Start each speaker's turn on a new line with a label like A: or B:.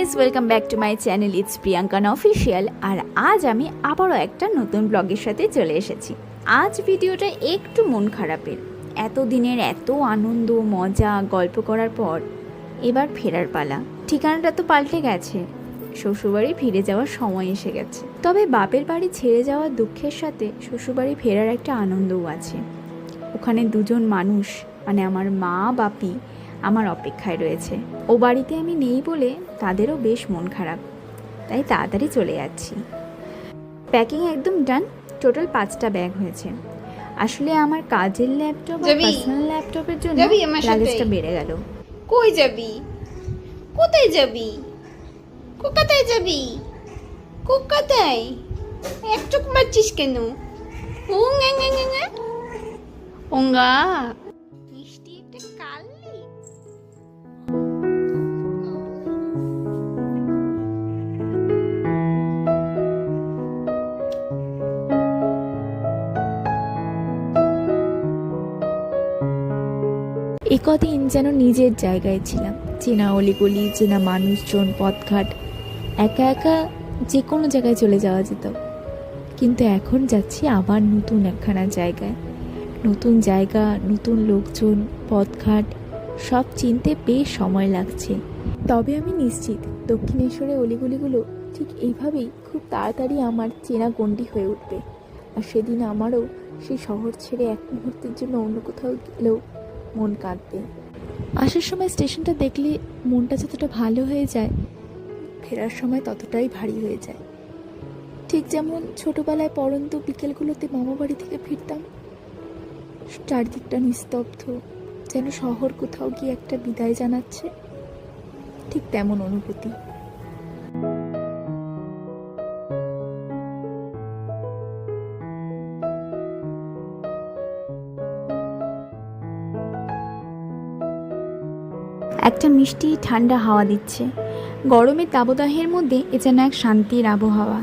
A: Guys, welcome back to my channel it's Priyanka official. আর আজ আমি আবারও একটা নতুন ব্লগের সাথে চলে এসেছি। আজ ভিডিওটা একটু মন খারাপের। এতদিনের এত আনন্দ মজা গল্প করার পর এবার ফেরার পালা। ঠিকানাটা তো পাল্টে গেছে, শ্বশুরবাড়ি ফিরে যাওয়ার সময় এসে গেছে। তবে বাপের বাড়ি ছেড়ে যাওয়ার দুঃখের সাথে শ্বশুরবাড়ি ফেরার একটা আনন্দও আছে। ওখানে দুজন মানুষ মানে আমার মা বাপি আমার অপেক্ষায় রয়েছে। ও বাড়িতে আমি নেই বলে তাদেরও বেশ মন খারাপ, তাই তাড়াতাড়ি চলে যাচ্ছি। প্যাকিং একদম ডান। টোটাল 5টা ব্যাগ হয়েছে। আসলে আমার কাজের ল্যাপটপ আর পার্সোনাল ল্যাপটপের জন্য লাগেজটা বেড়ে গেল।
B: কই যাবি? কোথায় যাবি? কোথায় যাবি? কোথায়? একটুক মারছিস কেন? ওঙ্গা মিষ্টি একটা কালি।
A: কদিন যেন নিজের জায়গায় ছিলাম। চেনা অলিগলি, চেনা মানুষজন, পথঘাট, একা একা যে কোনো জায়গায় চলে যাওয়া যেত। কিন্তু এখন যাচ্ছি আবার নতুন একখানা জায়গায়। নতুন জায়গা, নতুন লোকজন, পথঘাট সব চিনতে বেশ সময় লাগছে। তবে আমি নিশ্চিত দক্ষিণেশ্বরের অলিগলিগুলো ঠিক এইভাবেই খুব তাড়াতাড়ি আমার চেনা গণ্ডি হয়ে উঠবে। আর সেদিন আমারও সেই শহর ছেড়ে এক মুহূর্তের জন্য অন্য কোথাও গেলেও মন কাঁদবে। আসার সময় স্টেশনটা দেখলে মনটা যতটা ভালো হয়ে যায়, ফেরার সময় ততটাই ভারী হয়ে যায়। ঠিক যেমন ছোটোবেলায় পড়ন্ত বিকেলগুলোতে মামা বাড়ি থেকে ফিরতাম, চারদিকটা নিস্তব্ধ, যেন শহর কোথাও গিয়ে একটা বিদায় জানাচ্ছে, ঠিক তেমন অনুভূতি। একটা মিষ্টি ঠান্ডা হাওয়া দিচ্ছে। গরমের দাবদাহের মধ্যে এ যেন এক শান্তির আবহাওয়া।